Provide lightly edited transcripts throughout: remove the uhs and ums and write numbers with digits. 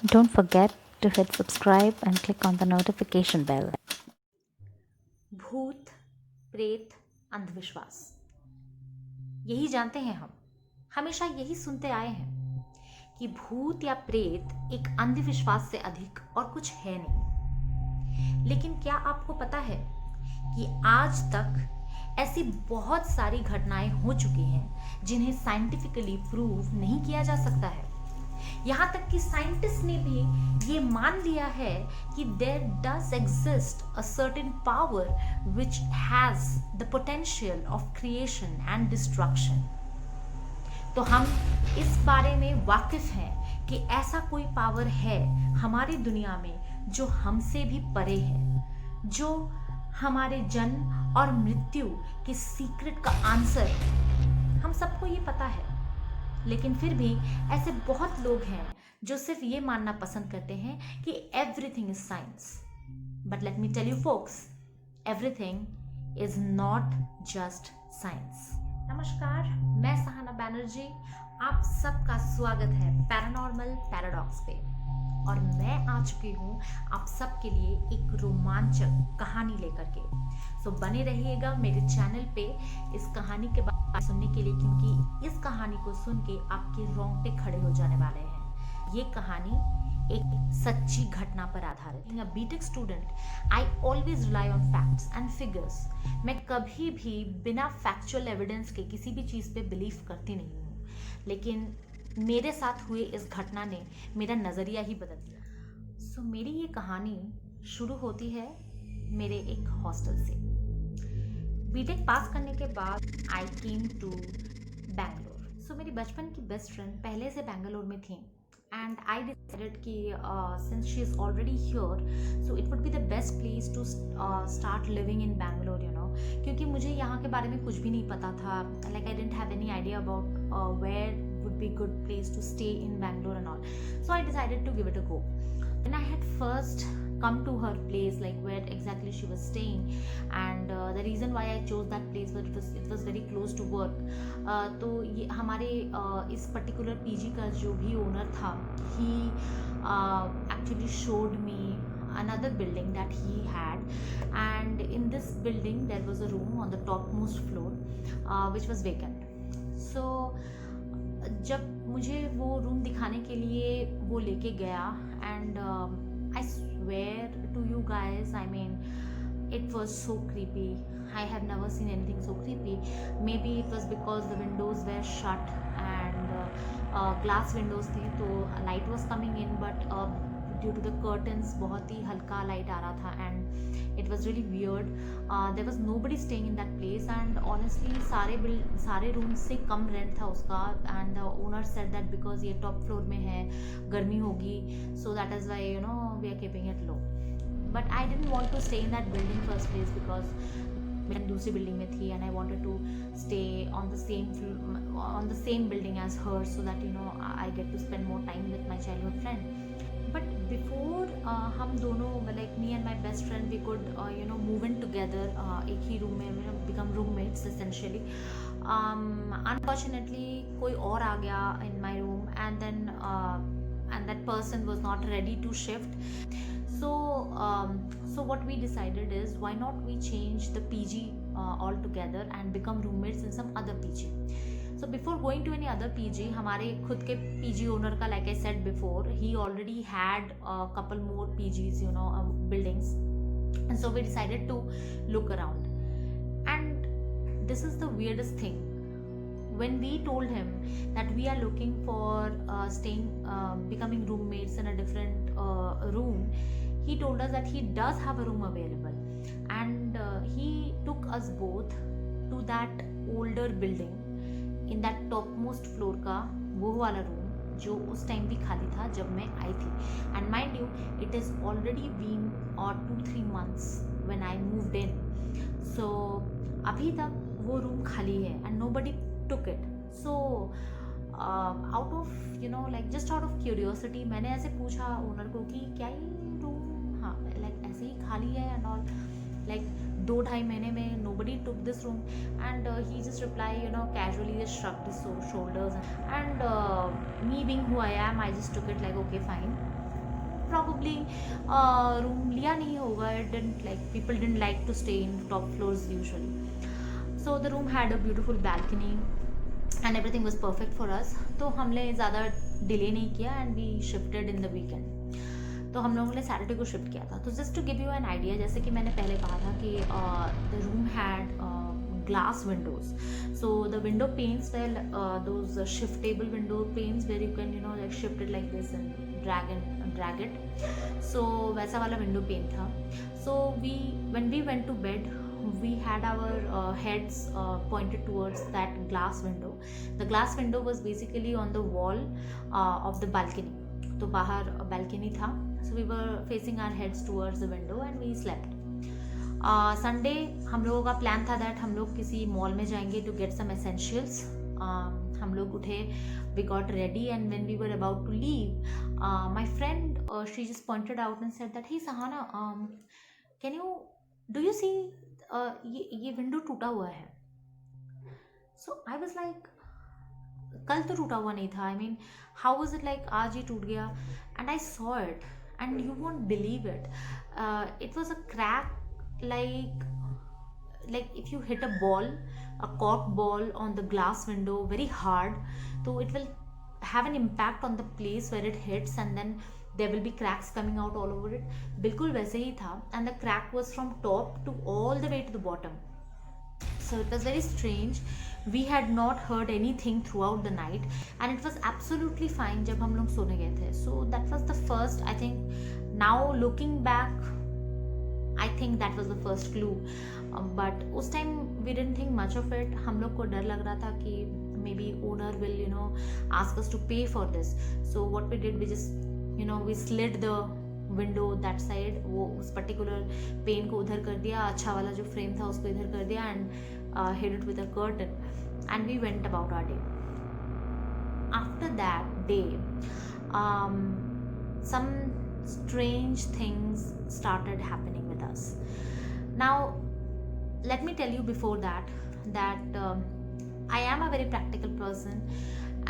Don't forget to hit subscribe and click on the notification bell. भूत, प्रेत, अंधविश्वास, यही जानते हैं हम, हमेशा यही सुनते आए हैं कि भूत या प्रेत एक अंधविश्वास से अधिक और कुछ है नहीं। लेकिन क्या आपको पता है कि आज तक ऐसी बहुत सारी घटनाएं हो चुकी हैं जिन्हें साइंटिफिकली प्रूव नहीं किया जा सकता है। यहाँ तक कि साइंटिस्ट ने भी ये मान लिया है कि there does exist a certain power which has the potential of creation and destruction. तो हम इस बारे में वाकिफ हैं कि ऐसा कोई पावर है हमारी दुनिया में जो हमसे भी परे है, जो हमारे जन्म और मृत्यु के सीक्रेट का आंसर है। हम सबको ये पता है, लेकिन फिर भी ऐसे बहुत लोग हैं जो सिर्फ ये मानना पसंद करते हैं कि everything is science. But let me tell you folks, everything is not just science. नमस्कार, मैं सहाना बैनर्जी, आप सबका स्वागत है पैरानॉर्मल पैराडॉक्स पे। और मैं आ चुकी हूँ आप सबके लिए एक रोमांचक कहानी लेकर के। सो बने रहिएगा मेरे चैनल पे इस कहानी के बारे सुनने के लिए, क्योंकि इस कहानी को सुन के आपके रोंगटे खड़े हो जाने वाले हैं। ये कहानी एक सच्ची घटना पर आधारित है। BTech student, I always rely on facts and figures. मैं कभी भी बिना फैक्चुअल एविडेंस के किसी भी चीज़ पे बिलीव करती नहीं हूँ, लेकिन मेरे साथ हुए इस घटना ने मेरा नज़रिया ही बदल दिया। सो मेरी ये कहानी शुरू होती है मेरे एक हॉस्टल से। बीटेक पास करने के बाद आई केम टू बैंगलोर। सो मेरी बचपन की बेस्ट फ्रेंड पहले से बैंगलोर में थी, एंड आई डिसाइडेड कि since she is already here, so it would be the best place to start living in Bangalore, you know, क्योंकि मुझे यहाँ के बारे में कुछ भी नहीं पता था। Like I didn't have any idea about where would be good place to stay in Bangalore and all. So I decided to give it a go. When I had first come to her place, like where exactly she was staying, and the reason why I chose that place was it was very close to work. तो ये हमारे इस particular PG का जो भी owner था, he actually showed me another building that he had, and in this building there was a room on the topmost floor which was vacant. So जब मुझे वो रूम दिखाने के लिए वो लेके गया, and I swear to you guys, I mean it was so creepy. I have never seen anything so creepy. Maybe it was because the windows were shut and glass windows थे, तो light was coming in, but due to the curtains बहुत ही हल्का light आ रहा था, and it was really weird. There was nobody staying in that place, and honestly सारे room से कम रेंट था उसका. And the owner said that because ये टॉप फ्लोर में है, गर्मी होगी, so that is why you know we are keeping it low. But I didn't want to stay in that building first place, because मैं दूसरी building में थी, and I wanted to stay on the same building as her, so that you know I get to spend more time with my childhood friend. But before हम दोनों, like me and my best friend, we could you know move in together एक ही room में, become roommates essentially. Unfortunately कोई और आ गया in my room, and then and that person was not ready to shift. So what we decided is, why not we change the PG altogether and become roommates in some other PG. So before going to any other PG, हमारे खुद के PG owner का, like I said before, he already had a couple more PGs, you know, buildings, and so we decided to look around. And this is the weirdest thing. When we told him that we are looking for becoming roommates in a different room, he told us that he does have a room available, and he took us both to that older building in that topmost floor का वो वाला room जो उस time भी खाली था जब मैं आई थी. And mind you, it is already been 2-3 months when I moved in. So अभी तक वो रूम खाली है, and nobody took it. So out of you know, like just out of curiosity, मैंने ऐसे पूछा ओनर को कि क्या ये रूम, हाँ, like ऐसे ही खाली है एंड ऑल. like 2-2.5 महीने में nobody took this room, and he just replied, you know, casually just shrugged his shoulders, and me being who I am, I just took it like okay fine, probably room लिया नहीं होगा, it didn't like, people didn't like to stay in top floors usually. So the room had a beautiful balcony and everything was perfect for us. तो हमने ज़्यादा delay नहीं किया and we shifted in the weekend. तो हम लोगों ने Saturday को शिफ्ट किया था. तो just to give you an idea, जैसे कि मैंने पहले कहा था कि the room had glass windows, so the window panes were those shiftable window panes where you can, you know, like shift it like this and drag it. So वैसा वाला window pane था. So when we went to bed, we had our heads pointed towards that glass window. The glass window was basically on the wall of the balcony. तो बाहर balcony था, so we were facing our heads towards the window and we slept. Sunday हम लोगों का plan था that हम लोग किसी मॉल में जाएंगे टू गेट सम एसेंशियल्स. हम लोग उठे, we got ready, and when we were about to leave, my friend she just pointed out and said that hey Sahana, can you do you see ये window टूटा हुआ है. सो I was like, कल तो टूटा हुआ नहीं था, I mean how was it like आज ही टूट गया. And I saw it and you won't believe it, it was a crack like if you hit a cork ball on the glass window very hard, so it will have an impact on the place where it hits, and then there will be cracks coming out all over it. बिल्कुल वैसे ही था, and the crack was from top to all the way to the bottom. So it was very strange. We had not heard anything throughout the night, and it was absolutely fine जब हम लोग सोने गए थे. So that was the first, I think, now looking back, I think that was the first clue. But उस time we didn't think much of it. हम लोग को डर लग रहा था कि maybe owner will, you know, ask us to pay for this. So what we did, we just, you know, we slid the window that side. वो उस particular pane को उधर कर दिया, अच्छा वाला जो frame था उसको इधर कर दिया, and hid it with a curtain, and we went about our day. After that day, some strange things started happening with us. Now let me tell you before that I am a very practical person,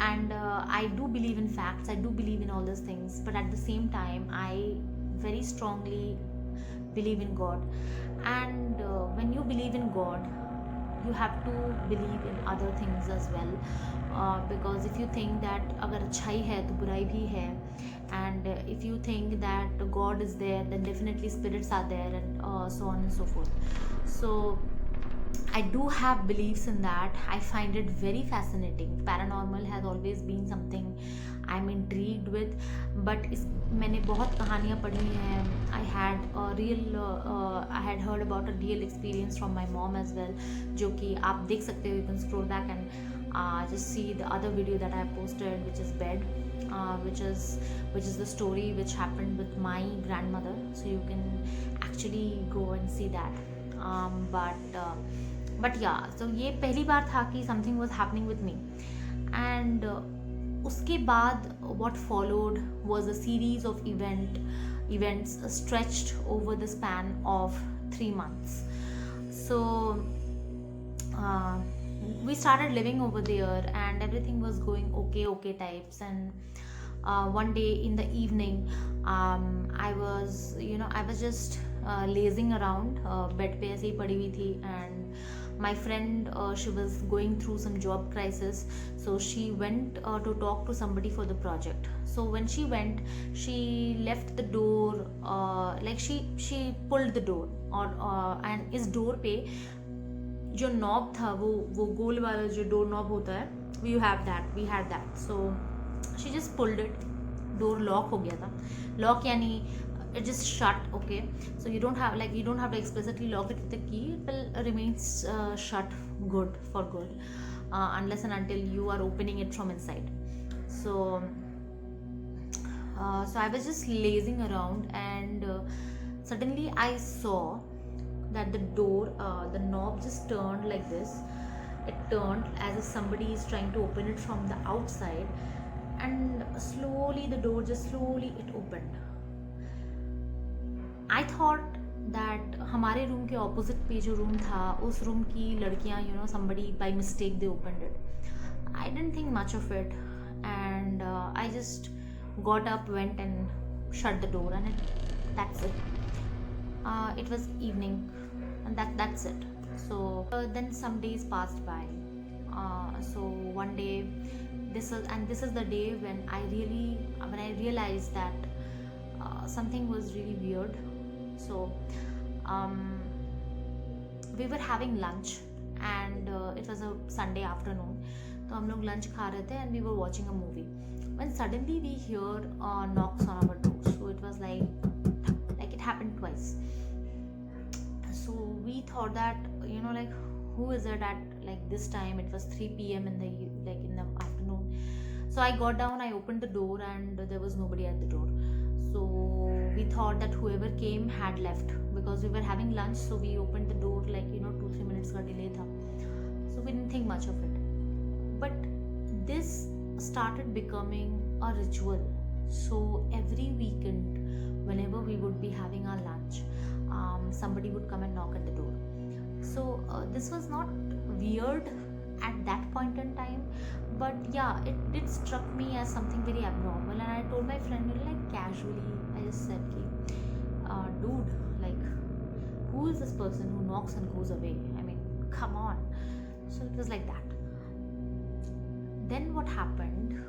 and I do believe in facts, I do believe in all those things, but at the same time I very strongly believe in God. And when you believe in God, you have to believe in other things as well, because if you think that अगर अच्छाई है तो बुराई भी है, and if you think that God is there, then definitely spirits are there, and so on and so forth. So I do have beliefs in that. I find it very fascinating. Paranormal has always been something I'm intrigued with, but मैंने बहुत कहानियाँ पढ़ी हैं. I had heard about a real experience from my mom as well, जो कि आप देख सकते हो. You can scroll back and just see the other video that I posted, which is bed, which is the story which happened with my grandmother. So you can actually go and see that. But yeah, so ये पहली बार था कि something was happening with me, and उसके बाद what followed was a series of events stretched over the span of 3 months. So we started living over there, and everything was going okay types. And one day in the evening, I was just lazing around, bed पे ऐसे ही पड़ी हुई थी, and my friend, she was going through some job crisis, so she went to talk to somebody for the project. So when she went, she left the door, like she pulled the door, and इस door पे जो knob था वो गोल वाला जो door knob होता है, we had that. So she just pulled it, door lock हो गया था. लॉक यानी it just shut. Okay, so you don't have to explicitly lock it with the key. It will remain shut for good, unless and until you are opening it from inside. So I was just lazing around, and suddenly I saw that the door, the knob just turned like this. It turned as if somebody is trying to open it from the outside, and slowly the door just slowly it opened. I thought that हमारे room के opposite पे जो room था उस room की लड़कियां somebody by mistake they opened it. I didn't think much of it, and I just got up, went and shut the door, and that's it. It was evening, and that's it. So then some days passed by. So one day, this is the day when I realized that something was really weird. So we were having lunch, and it was a Sunday afternoon. तो हम लोग lunch खा रहे थे and we were watching a movie when suddenly we hear knocks on our door. So it was like it happened twice. So we thought that like, who is it at like this time? It was 3 p.m. in the afternoon. So I got down, I opened the door, and there was nobody at the door. So we thought that whoever came had left because we were having lunch. So we opened the door like 2-3 minutes ka delay tha. So we didn't think much of it. But this started becoming a ritual. So every weekend, whenever we would be having our lunch, somebody would come and knock at the door. So this was not weird at that point in time, but yeah, it struck me as something very abnormal. And I told my friend, like casually, I just said, dude, like, who is this person who knocks and goes away? I mean, come on. So it was like that. Then what happened,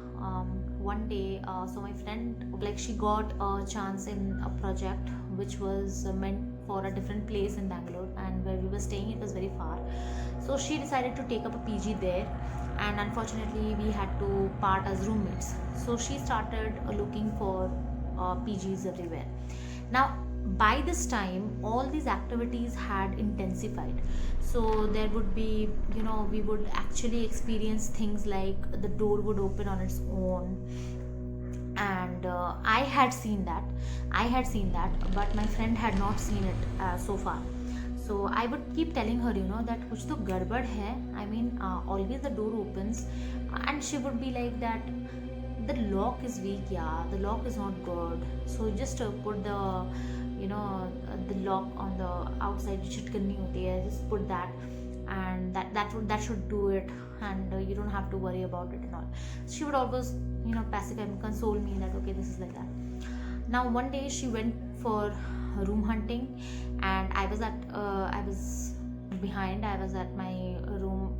one day, so my friend, like, she got a chance in a project which was meant for a different place in Bangalore, and where we were staying, it was very far. So she decided to take up a PG there, and unfortunately we had to part as roommates. So she started looking for PGs everywhere. Now by this time, all these activities had intensified. So there would be, we would actually experience things like the door would open on its own, and I had seen that, but my friend had not seen it so far. So I would keep telling her, that kuch to gadbad hai. I mean, always the door opens, and she would be like that, the lock is weak, yeah, the lock is not good. So just put the the lock on the outside, chitkanni hoti hai, just put that, and that should do it, and you don't have to worry about it and all. She would always pacify me, console me that okay, this is like that. Now one day she went for room hunting, and I was behind, I was at my room,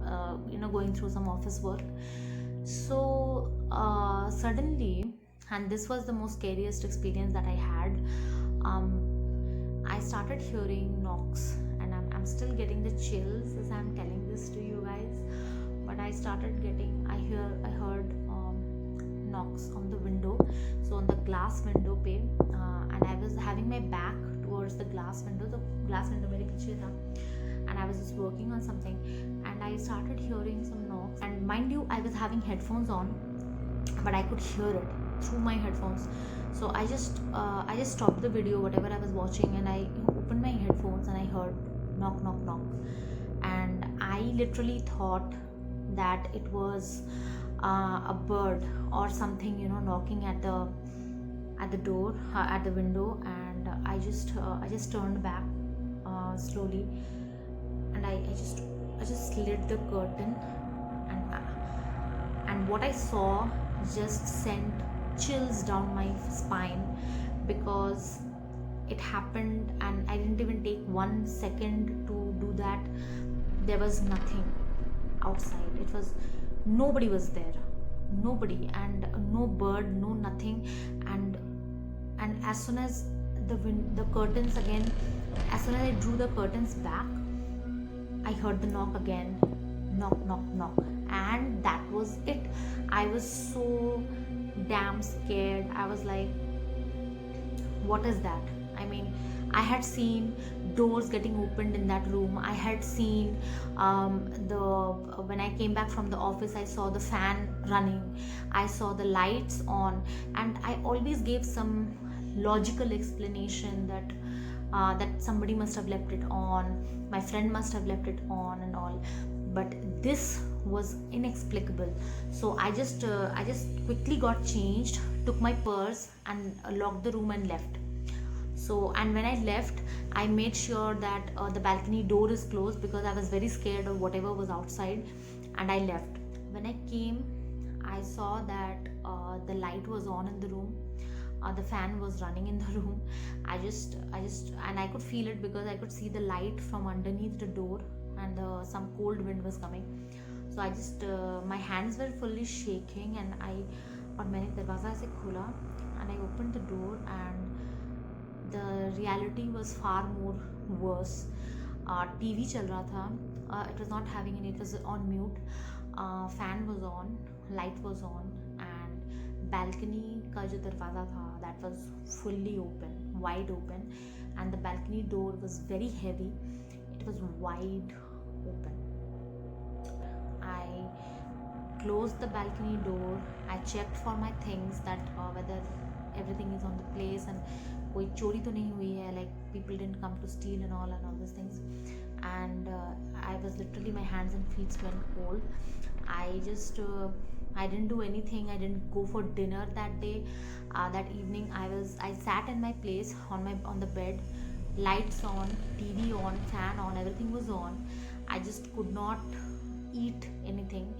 going through some office work. So suddenly, and this was the most scariest experience that I had, I started hearing knocks, and I'm still getting the chills as I'm telling this to you guys. But I heard knocks on the window, so on the glass window pane, and I was having my back towards the glass window. The glass window mere piche tha, and I was just working on something, and I started hearing some knocks. And mind you, I was having headphones on, but I could hear it through my headphones. So I just stopped the video, whatever I was watching, and I opened my headphones, and I heard knock, knock, knock, and I literally thought that it was a bird or something, knocking at the door, at the window. And I just turned back slowly, and I just slid the curtain, and what I saw just sent chills down my spine, because it happened and I didn't even take 1 second to do that. There was nothing outside. Nobody was there, nobody, and no bird, no nothing. And as soon as the curtains again, as soon as I drew the curtains back, I heard the knock again, knock, knock, knock, and that was it. I was so damn scared. I was like, what is that? I mean, I had seen doors getting opened in that room. I had seen when I came back from the office, I saw the fan running, I saw the lights on, and I always gave some logical explanation that somebody must have left it on, my friend must have left it on and all. But this was inexplicable. So I just quickly got changed, took my purse, and locked the room and left. So So, and when I left, I made sure that the balcony door is closed because I was very scared of whatever was outside, and I left. When I came, I saw that the light was on in the room. The fan was running in the room. And I could feel it because I could see the light from underneath the door, and some cold wind was coming. So I just my hands were fully shaking, and और मैंने दरवाज़ा ऐसे खोला, and I opened the door, and the reality was far more worse. TV चल रहा था. It was not having any, it was on mute. Fan was on, light was on, and balcony का जो दरवाज़ा था, that was fully open, wide open, and the balcony door was very heavy. It was wide open. I closed the balcony door. I checked for my things, that whether everything is on the place and कोई चोरी तो नहीं हुई है, like people didn't come to steal and all these things. And I was literally, my hands and feet went cold. I didn't do anything. I didn't go for dinner that day. That evening I sat in my place on the bed, lights on, TV on, fan on, everything was on. I just could not eat anything.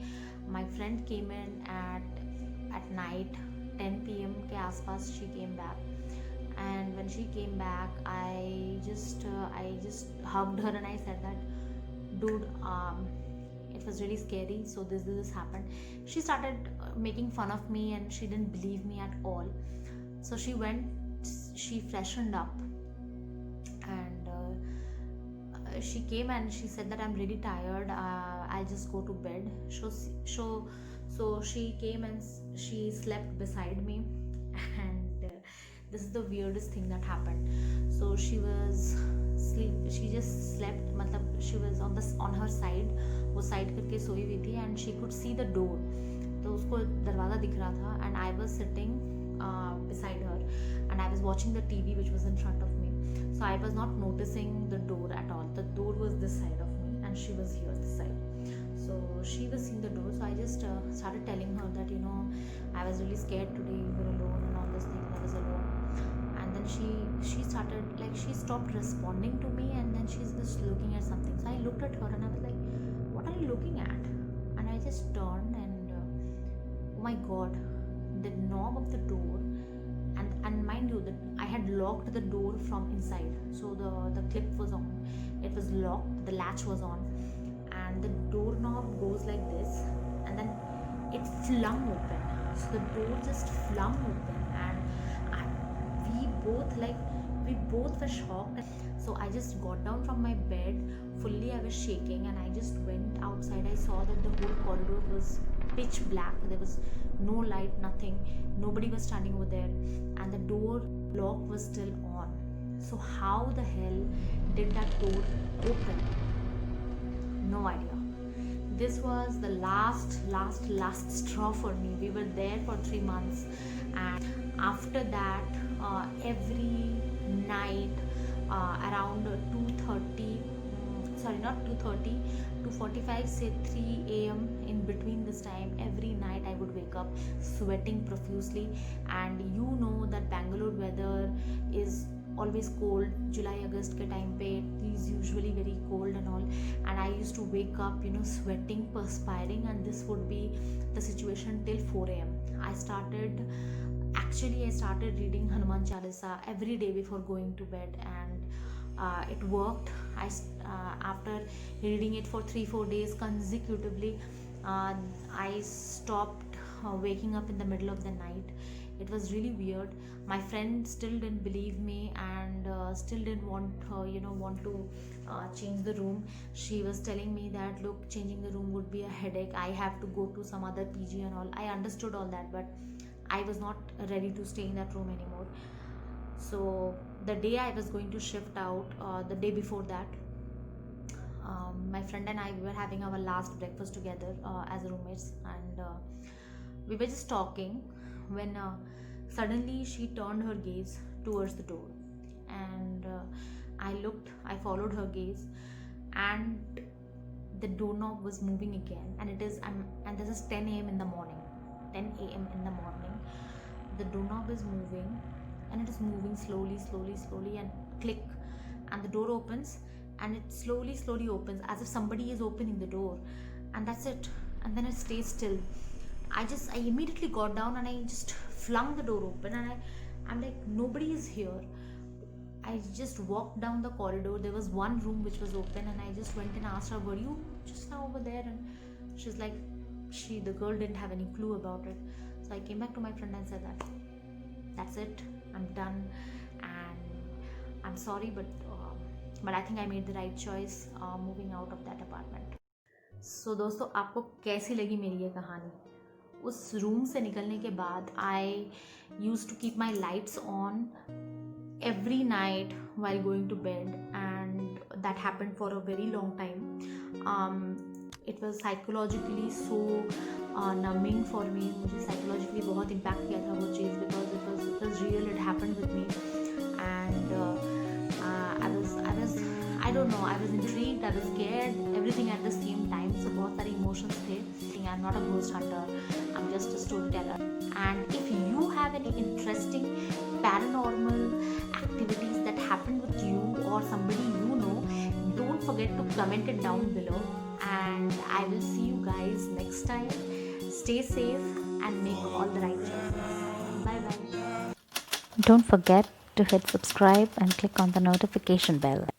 My friend came in at night, 10 p.m. के आसपास she came back, and when she came back, I just hugged her, and I said that, dude, it was really scary. So this happened. She started making fun of me, and she didn't believe me at all. So she freshened up, and she came and she said that I'm really tired. I'll just go to bed. So she came and she slept beside me, and this is the weirdest thing that happened. So she just slept, मतलब she was on her side, वो side करके सोई हुई थी, and she could see the door. तो उसको दरवाज़ा दिख रहा था, and I was sitting beside her, and I was watching the TV which was in front of me. So I was not noticing the door at all. The door was this side of me, and she was here this side. So she was seeing the door. So I just started telling her that, I was really scared today. You were alone and all this thing. I was alone. And then she started, like, she stopped responding to me, and then she's just looking at something. So I looked at her, and I was like, what are you looking at? And I just turned, and oh my god, the knob of the door, and mind you that I had locked the door from inside. So the clip was on, it was locked, the latch was on, and the doorknob goes like this, and then it flung open. So the door just flung open, and we both were shocked. So I just got down from my bed, fully I was shaking, and I just went outside. I saw that the whole corridor was pitch black. There was no light, nothing. Nobody was standing over there, and the door lock was still on. So how the hell did that door open? No idea. This was the last straw for me. We were there for 3 months, and after that, every night around 2:30, sorry, not 2:30, 2:45, say 3 a.m. in between this time, every night I would wake up sweating profusely. And you know that Bangalore weather is always cold. July August के time पे it is usually very cold and all, and I used to wake up sweating, perspiring, and this would be the situation till 4 a.m. I started reading Hanuman Chalisa every day before going to bed, and it worked. After reading it for 3-4 days consecutively, I stopped waking up in the middle of the night. It was really weird. My friend still didn't believe me, and still didn't want to change the room. She was telling me that, look, changing the room would be a headache. I have to go to some other PG and all. I understood all that, but I was not ready to stay in that room anymore. So the day I was going to shift out, the day before that, my friend and I, we were having our last breakfast together as roommates, and we were just talking when suddenly she turned her gaze towards the door, and I followed her gaze, and the doorknob was moving again, and this is 10 a.m. in the morning. 10 a.m. in the morning, the doorknob is moving, and it is moving slowly, slowly, slowly, and click, and the door opens, and it slowly, slowly opens as if somebody is opening the door, and that's it. And then it stays still. I immediately got down and I just flung the door open, and I'm like, nobody is here. I just walked down the corridor. There was one room which was open, and I just went and asked her, "Were you just now over there?" And she's like, the girl didn't have any clue about it. So I came back to my friend and said that, "That's it. I'm done, and I'm sorry, but I think I made the right choice moving out of that apartment." So दोस्तों, आपको कैसी लगी मेरी ये कहानी? उस room से निकलने के बाद I used to keep my lights on every night while going to bed, and that happened for a very long time. It was psychologically so numbing for me. मुझे psychologically बहुत impact किया था वो चीज़, because it was real, it happened with me, and I don't know, I was intrigued, I was scared, everything at the same time. So बहुत सारे emotions थे. I'm not a ghost hunter, I'm just a storyteller. And if you have any interesting paranormal activities that happened with you or somebody you know, don't forget to comment it down below, and I will see you guys next time. Stay safe and make all the right choices. Bye bye. Don't forget to hit subscribe and click on the notification bell.